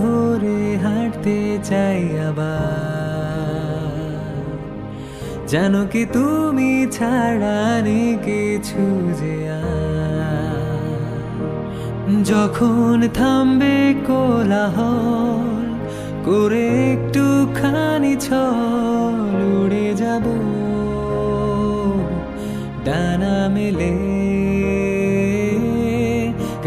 ধরে হাঁটতে চাই আবার। জানো কি তুমি ছাড়া নেই কিছু যে যখন থামবে কোলাহল করে একটুখানি ছল উড়ে যাব ডানা মেলে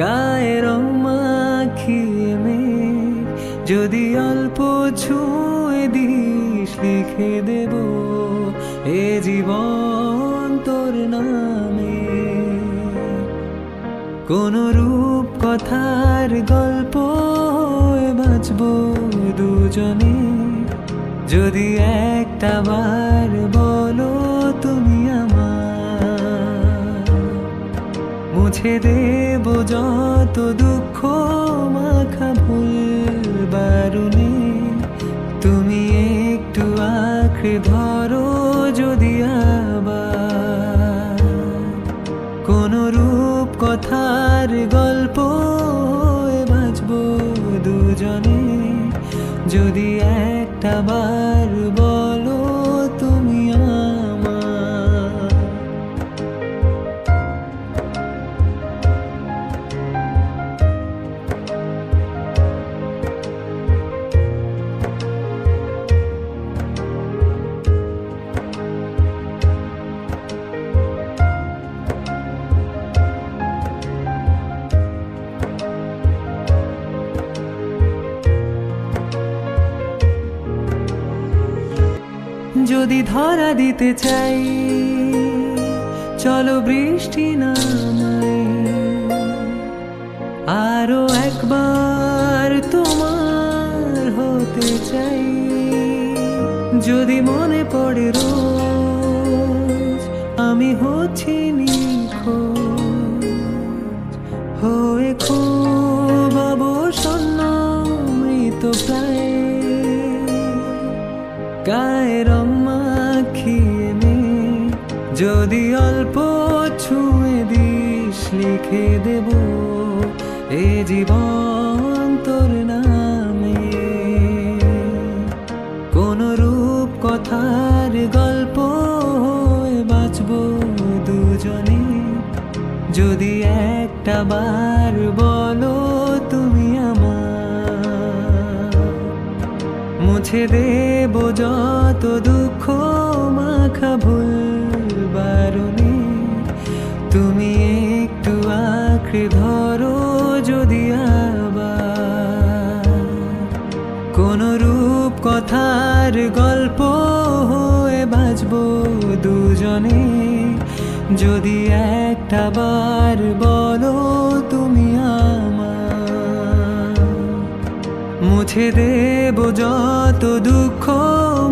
গায়ে রং মাখিয়ে মেঘ যদি অল্প ছুঁয়ে দিস লিখে দেব এ জীবন তোর নামে। কোন রূপ কথার গল্প বাঁচব দুজনে যদি একটা বার বলো তুমি আমার। মুছে দেব যত দুঃখ মাখা ভুল বারুনে তুমি একটু আঁকড়ে ধরো যদি আবার। কোন রূপ কথার গল্প বাঁচব দুজনে যদি একটা বার বলো তুমি আমার। যদি ধরা দিতে চাই চলো বৃষ্টি নামাই আরো একবার তোমার হতে চাই। যদি মনে পড়ে রোজ আমি হচ্ছি নিখোঁজ হয়ে খুব অবসন্ন মৃত প্রায় গায়ে রং মাখিয়ে মেঘ যদি অল্প ছুঁয়ে দিস লিখে দেব এ জীবন তোর নামে। কোন রূপ কথার গল্প বাঁচব দুজনে যদি একটা বার বলো তুমি আমার। মুছে দেব যত দুঃখ মাখা ভুল বারুনে তুমি একটু আঁকড়ে ধরো যদি আবার। কোন রূপ কথার গল্প হয়ে বাঁচব দুজনে যদি একটা বার বলো তুমি আমার। মুছে দেব যত দুঃখ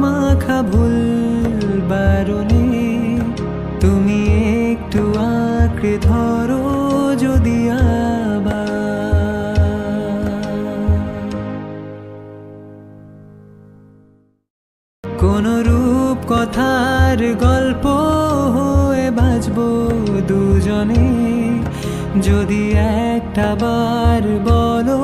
মাখা ভুল বারুনে তুমি একটু আঁকড়ে ধরো যদি আবার। কোন রূপ কথার গল্প হয়ে বাঁচব দুজনে যদি একটা বার বলো